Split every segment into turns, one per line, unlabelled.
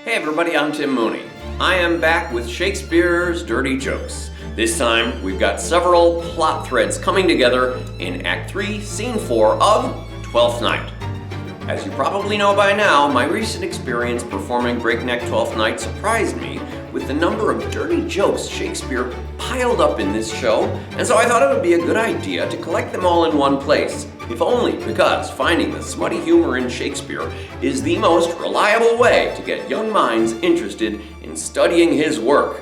Hey everybody, I'm Tim Mooney. I am back with Shakespeare's dirty jokes. This time, we've got several plot threads coming together in Act 3, Scene 4 of Twelfth Night. As you probably know by now, my recent experience performing Breakneck Twelfth Night surprised me with the number of dirty jokes Shakespeare piled up in this show, and so I thought it would be a good idea to collect them all in one place, if only because finding the smutty humor in Shakespeare is the most reliable way to get young minds interested in studying his work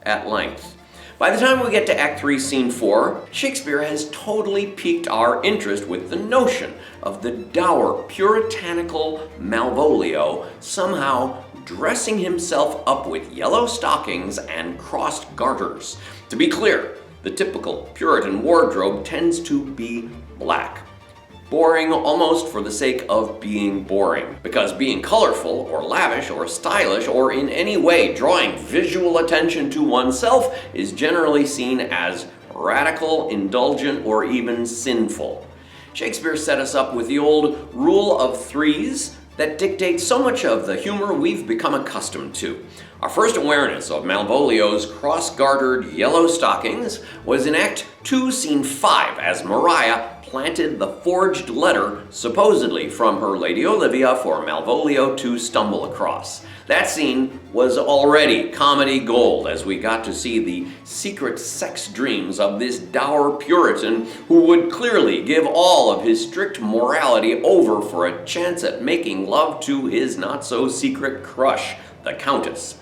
at length. By the time we get to Act 3, Scene 4, Shakespeare has totally piqued our interest with the notion of the dour, puritanical Malvolio somehow dressing himself up with yellow stockings and crossed garters. To be clear, the typical Puritan wardrobe tends to be black. Boring almost for the sake of being boring, because being colorful or lavish or stylish or in any way drawing visual attention to oneself is generally seen as radical, indulgent, or even sinful. Shakespeare set us up with the old rule of threes that dictates so much of the humor we've become accustomed to. Our first awareness of Malvolio's cross-gartered yellow stockings was in Act 2, Scene 5, as Maria planted the forged letter, supposedly from her Lady Olivia, for Malvolio to stumble across. That scene was already comedy gold, as we got to see the secret sex dreams of this dour Puritan who would clearly give all of his strict morality over for a chance at making love to his not-so-secret crush, the Countess.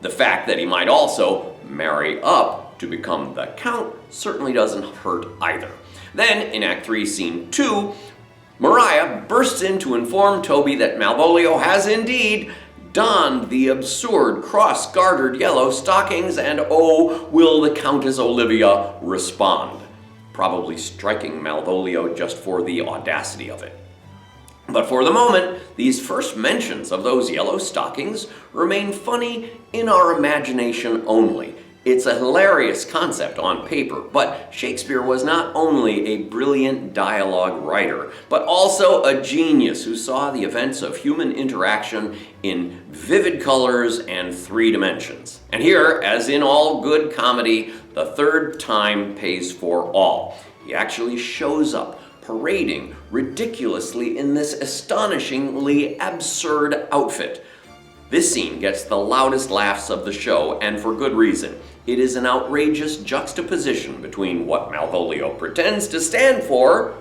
The fact that he might also marry up to become the Count certainly doesn't hurt either. Then, in Act 3, Scene 2, Maria bursts in to inform Toby that Malvolio has indeed donned the absurd cross-gartered yellow stockings, and oh, will the Countess Olivia respond, probably striking Malvolio just for the audacity of it. But for the moment, these first mentions of those yellow stockings remain funny in our imagination only. It's a hilarious concept on paper, but Shakespeare was not only a brilliant dialogue writer, but also a genius who saw the events of human interaction in vivid colors and 3 dimensions. And here, as in all good comedy, the third time pays for all. He actually shows up parading ridiculously in this astonishingly absurd outfit. This scene gets the loudest laughs of the show, and for good reason. It is an outrageous juxtaposition between what Malvolio pretends to stand for,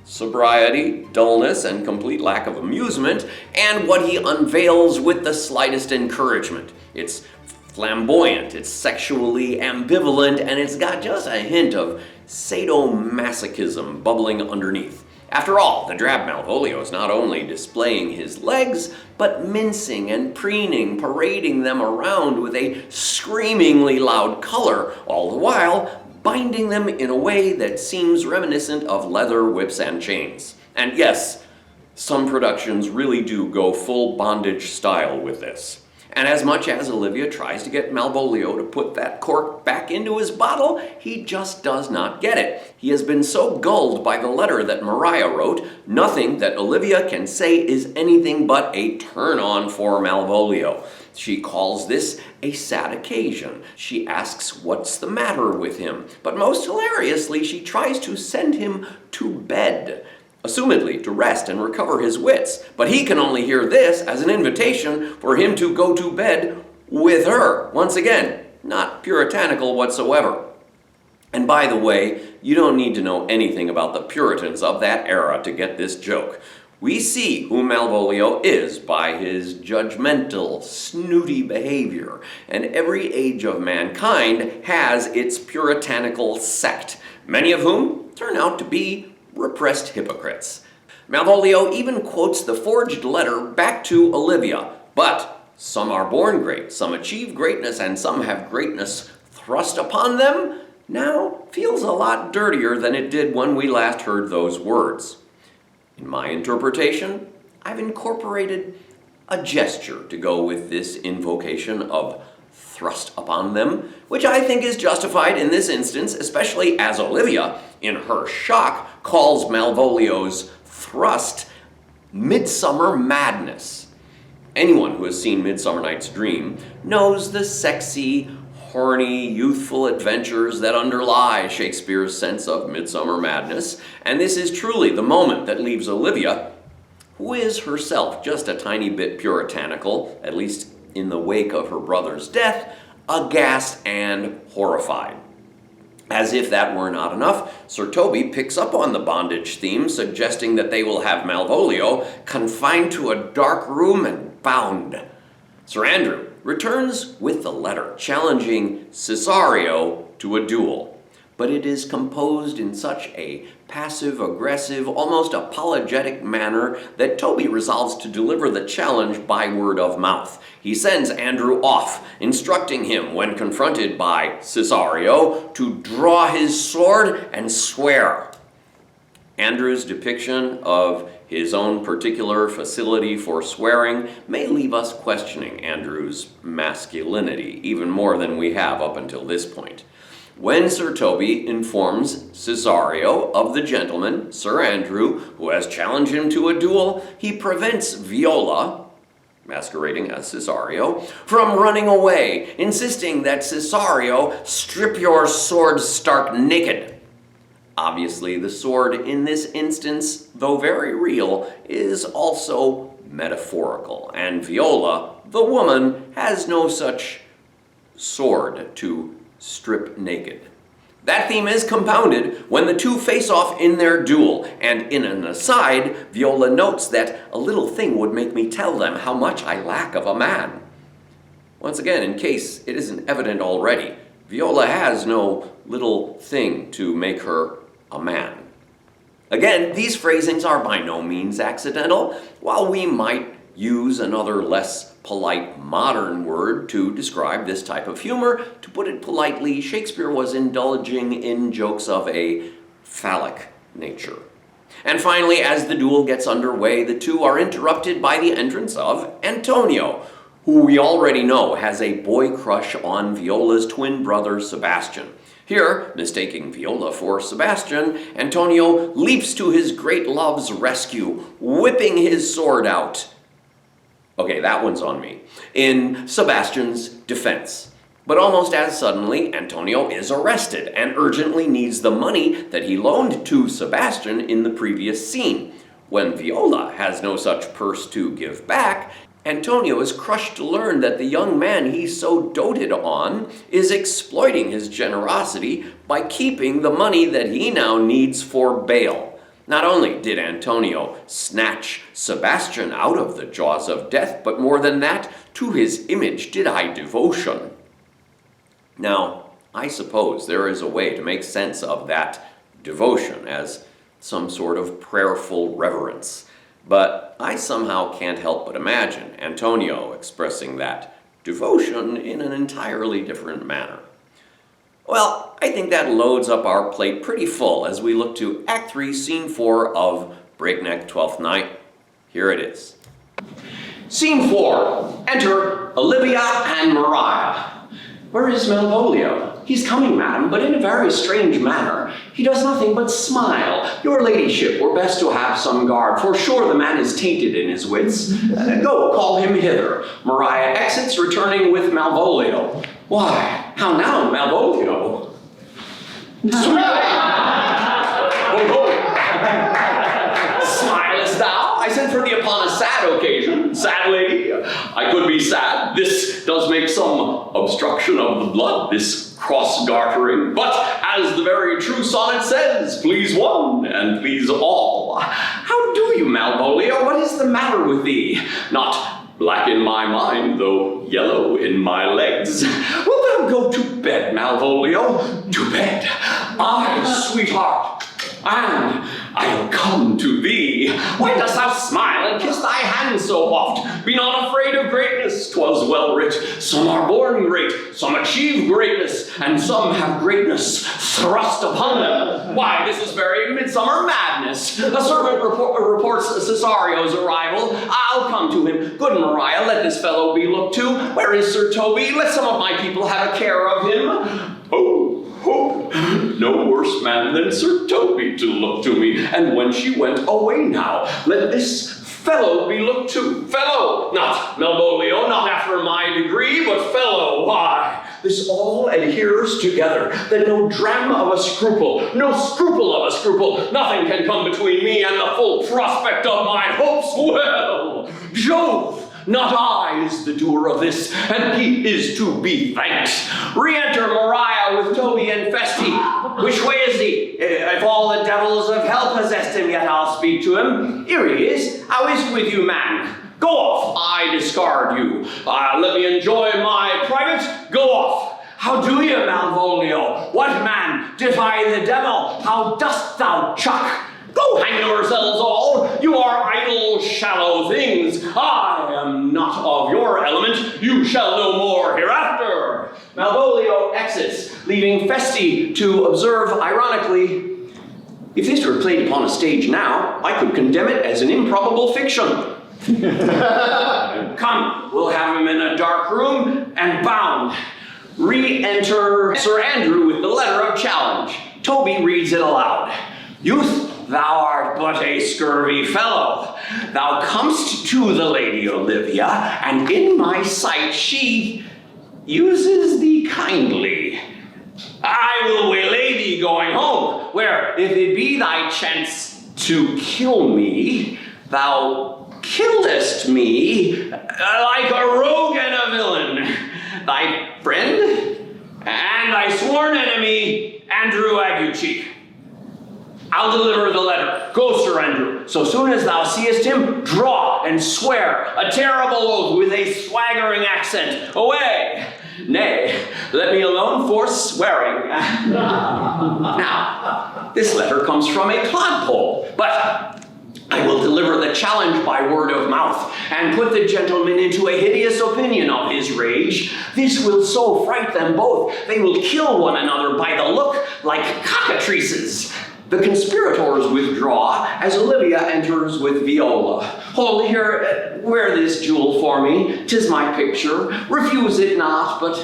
sobriety, dullness, and complete lack of amusement, and what he unveils with the slightest encouragement. It's flamboyant, it's sexually ambivalent, and it's got just a hint of sadomasochism bubbling underneath. After all, the drab Malvolio is not only displaying his legs, but mincing and preening, parading them around with a screamingly loud color, all the while binding them in a way that seems reminiscent of leather whips and chains. And yes, some productions really do go full Bondage style with this. And as much as Olivia tries to get Malvolio to put that cork back into his bottle, he just does not get it. He has been so gulled by the letter that Maria wrote, nothing that Olivia can say is anything but a turn-on for Malvolio. She calls this a sad occasion. She asks what's the matter with him. But most hilariously, she tries to send him to bed, assumedly to rest and recover his wits. But he can only hear this as an invitation for him to go to bed with her. Once again, not puritanical whatsoever. And by the way, you don't need to know anything about the Puritans of that era to get this joke. We see who Malvolio is by his judgmental, snooty behavior, and every age of mankind has its puritanical sect, many of whom turn out to be repressed hypocrites. Malvolio even quotes the forged letter back to Olivia, but some are born great, some achieve greatness, and some have greatness thrust upon them, now feels a lot dirtier than it did when we last heard those words. In my interpretation, I've incorporated a gesture to go with this invocation of thrust upon them, which I think is justified in this instance, especially as Olivia, in her shock, calls Malvolio's thrust midsummer madness. Anyone who has seen Midsummer Night's Dream knows the sexy, horny, youthful adventures that underlie Shakespeare's sense of midsummer madness, and this is truly the moment that leaves Olivia, who is herself just a tiny bit puritanical, at least in the wake of her brother's death, aghast and horrified. As if that were not enough, Sir Toby picks up on the bondage theme, suggesting that they will have Malvolio confined to a dark room and bound. Sir Andrew returns with the letter, challenging Cesario to a duel. But it is composed in such a passive-aggressive, almost apologetic manner that Toby resolves to deliver the challenge by word of mouth. He sends Andrew off, instructing him, when confronted by Cesario, to draw his sword and swear. Andrew's depiction of his own particular facility for swearing may leave us questioning Andrew's masculinity, even more than we have up until this point. When Sir Toby informs Cesario of the gentleman, Sir Andrew, who has challenged him to a duel, he prevents Viola, masquerading as Cesario, from running away, insisting that Cesario strip your sword stark naked. Obviously, the sword in this instance, though very real, is also metaphorical, and Viola, the woman, has no such sword to strip naked. That theme is compounded when the two face off in their duel, and in an aside, Viola notes that a little thing would make me tell them how much I lack of a man. Once again, in case it isn't evident already, Viola has no little thing to make her a man. Again, these phrasings are by no means accidental. While we might use another less polite modern word to describe this type of humor, to put it politely, Shakespeare was indulging in jokes of a phallic nature. And finally, as the duel gets underway, the two are interrupted by the entrance of Antonio, who we already know has a boy crush on Viola's twin brother Sebastian. Here, mistaking Viola for Sebastian, Antonio leaps to his great love's rescue, whipping his sword out. Okay, that one's on me. In Sebastian's defense. But almost as suddenly, Antonio is arrested and urgently needs the money that he loaned to Sebastian in the previous scene. When Viola has no such purse to give back, Antonio is crushed to learn that the young man he so doted on is exploiting his generosity by keeping the money that he now needs for bail. Not only did Antonio snatch Sebastian out of the jaws of death, but more than that, to his image did I devotion. Now, I suppose there is a way to make sense of that devotion as some sort of prayerful reverence. But I somehow can't help but imagine Antonio expressing that devotion in an entirely different manner. Well, I think that loads up our plate pretty full as we look to Act 3, Scene 4 of Breakneck Twelfth Night. Here it is. Scene 4. Enter Olivia and Maria. Where is Malvolio? He's coming, madam, but in a very strange manner. He does nothing but smile. Your ladyship were best to have some guard, for sure the man is tainted in his wits. Go, call him hither. Maria exits, returning with Malvolio. Why, how now, Malvolio? Smilest thou? I sent for thee upon a sad occasion. Sad lady, I could be sad. This does make some obstruction of the blood, this cross-gartering. But as the very true sonnet says, please one and please all. How do you, Malvolio? What is the matter with thee? Not black in my mind, though yellow in my legs. Wilt thou go to bed, Malvolio? To bed? Aye, sweetheart, and I'll come to thee. Why dost thou smile and kiss thy hand so oft? Be not afraid of greatness, 'twas well writ. Some are born great, some achieve greatness, and some have greatness thrust upon them. Why, this is very midsummer madness. A servant reports Cesario's arrival. I'll come to him. Good Maria, let this fellow be looked to. Where is Sir Toby? Let some of my people have a care of him. Oh, no worse man than Sir Toby to look to me. And when she went away now, let this
fellow be looked to. Fellow, not Malvolio, not after my degree, but fellow. Why, this all adheres together, that no dram of a scruple, no scruple of a scruple, nothing can come between me and the full prospect of my hopes. Well, Jove, not I is the doer of this, and he is to be thanked. Re-enter Maria with Toby and Festi. Which way is he? If all the devils of hell possessed him, yet I'll speak to him. Here he is. How is it with you, man? Go off, I discard you. Let me enjoy my private. Go off. How do you, Malvolio? What man? Defy the devil. How dost thou, Chuck? Go hang yourselves all. You are idle, shallow things. I am not of your element. You shall know more hereafter. Malvolio exits, leaving Festi to observe ironically, if this were played upon a stage now, I could condemn it as an improbable fiction. Come, we'll have him in a dark room and bound. Re-enter Sir Andrew with the letter of challenge. Toby reads it aloud. Youth, thou art but a scurvy fellow. Thou comest to the Lady Olivia, and in my sight she uses thee kindly. I will waylay thee going home, where if it be thy chance to kill me, thou killest me like a rogue and a villain. Thy friend and thy sworn enemy, Andrew Aguecheek. I'll deliver the letter. Go, Sir Andrew. So soon as thou seest him, draw and swear a terrible oath with a swaggering accent. Away! Nay, let me alone for swearing. Now, this letter comes from a clodpole, but I will deliver the challenge by word of mouth, and put the gentleman into a hideous opinion of his rage. This will so fright them both, they will kill one another by the look like cockatrices. The conspirators withdraw as Olivia enters with Viola. Hold here, wear this jewel for me. 'Tis my picture. Refuse it not, but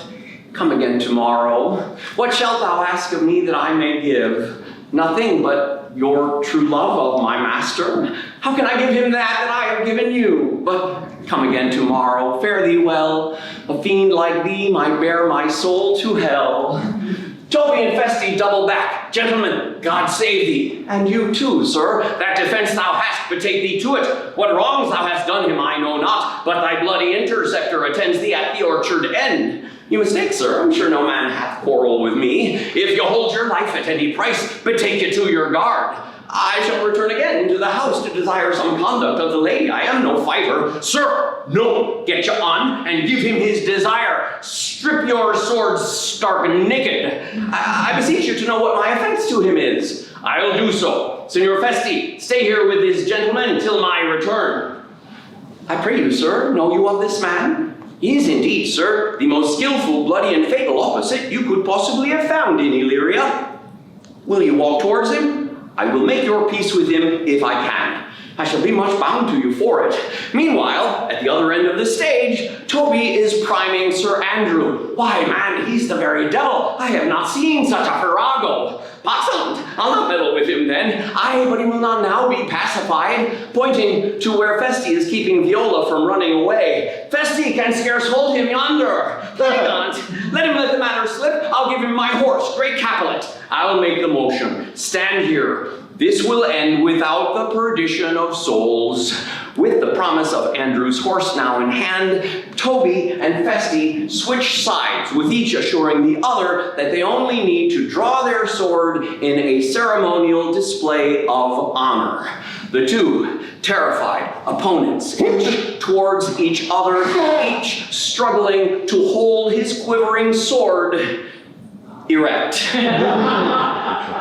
come again tomorrow. What shalt thou ask of me that I may give? Nothing but your true love of my master. How can I give him that I have given you? But come again tomorrow. Fare thee well. A fiend like thee might bear my soul to hell. Toby and Festi double back. Gentlemen, God save thee. And you too, sir. That defense thou hast, betake thee to it. What wrongs thou hast done him I know not, but thy bloody interceptor attends thee at the orchard end. You mistake, sir. I'm sure no man hath quarrel with me. If you hold your life at any price, betake you to your guard. I shall return again into the house to desire some conduct of the lady. I am no fighter. Sir, no, get you on and give him his desire. Strip your swords stark naked. I beseech you to know what my offense to him is. I'll do so. Signor Festi, stay here with this gentleman till my return. I pray you, sir, know you of this man? He is indeed, sir, the most skillful, bloody, and fatal opposite you could possibly have found in Illyria. Will you walk towards him? I will make your peace with him if I can. I shall be much bound to you for it. Meanwhile, at the other end of the stage, Toby is priming Sir Andrew. Why, man, he's the very devil. I have not seen such a farrago. Excellent. I'll not meddle with him then. Aye, but he will not now be pacified. Pointing to where Festi is keeping Viola from running away. Festi can scarce hold him yonder. Let him let the matter slip. I'll give him my horse, great Capulet. I'll make the motion. Stand here. This will end without the perdition of souls. With the promise of Andrew's horse now in hand, Toby and Festi switch sides, with each assuring the other that they only need to draw their sword in a ceremonial display of honor. The two, terrified opponents, inch towards each other, each struggling to hold his quivering sword erect.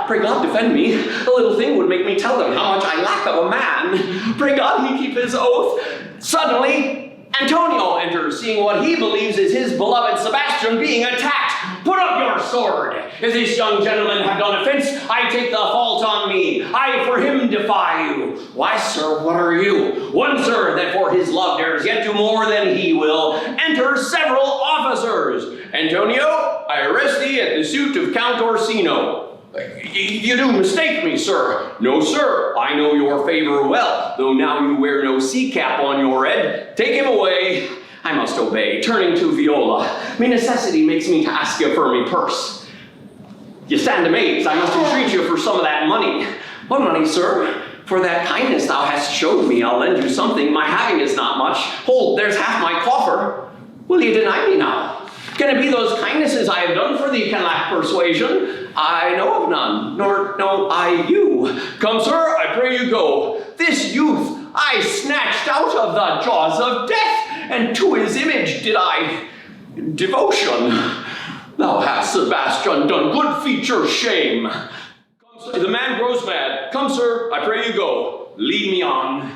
Pray God defend me. The little thing would make me tell them how much I lack of a man. Pray God he keep his oath. Suddenly, Antonio enters, seeing what he believes is his beloved Sebastian being attacked. Put up your sword. If this young gentleman have done offense, I take the fault on me. I for him defy you. Why, sir, what are you? One, sir, that for his love dares yet do more than he will. Enter several officers. Antonio, I arrest thee at the suit of Count Orsino. You do mistake me, sir. No, sir, I know your favor well, though now you wear no sea cap on your head. Take him away. I must obey, turning to Viola. Me necessity makes me to ask you for me purse. You stand amazed, I must entreat you for some of that money. What money, sir? For that kindness thou hast showed me, I'll lend you something. My having is not much. Hold, there's half my coffer. Will you deny me now? Can it be those kindnesses I have done for thee can lack persuasion? I know of none, nor know I you. Come, sir, I pray you go. This youth I snatched out of the jaws of death, and to his image did I devotion. Thou hast, Sebastian, done good feature shame. Come, sir, the man grows mad. Come, sir, I pray you go. Lead me on.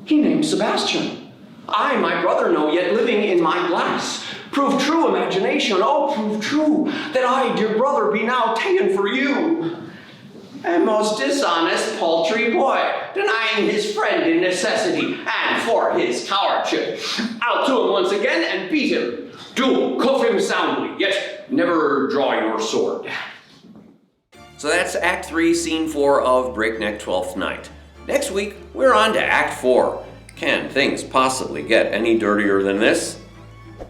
He named Sebastian. I, my brother, know, yet living in my glass. Prove true, imagination, oh, prove true, that I, dear brother, be now ta'en for you. A most dishonest, paltry boy, denying his friend in necessity, and for his cowardship. I'll to him once again and beat him. Do cuff him soundly, yet never draw your sword.
So that's Act 3, Scene 4 of Breakneck Twelfth Night. Next week, we're on to Act 4. Can things possibly get any dirtier than this?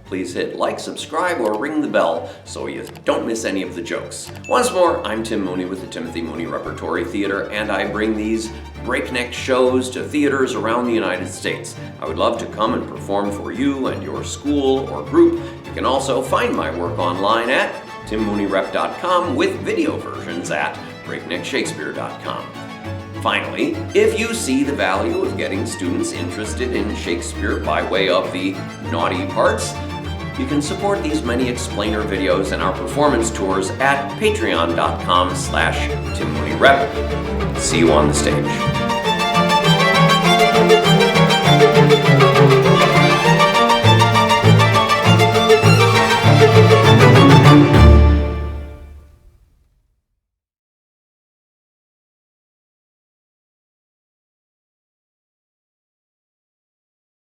Please hit like, subscribe, or ring the bell so you don't miss any of the jokes. Once more, I'm Tim Mooney with the Timothy Mooney Repertory Theater, and I bring these breakneck shows to theaters around the United States. I would love to come and perform for you and your school or group. You can also find my work online at timmooneyRep.com with video versions at breakneckshakespeare.com. Finally, if you see the value of getting students interested in Shakespeare by way of the naughty parts, you can support these many explainer videos and our performance tours at patreon.com/TimMooneyRep. See you on the stage.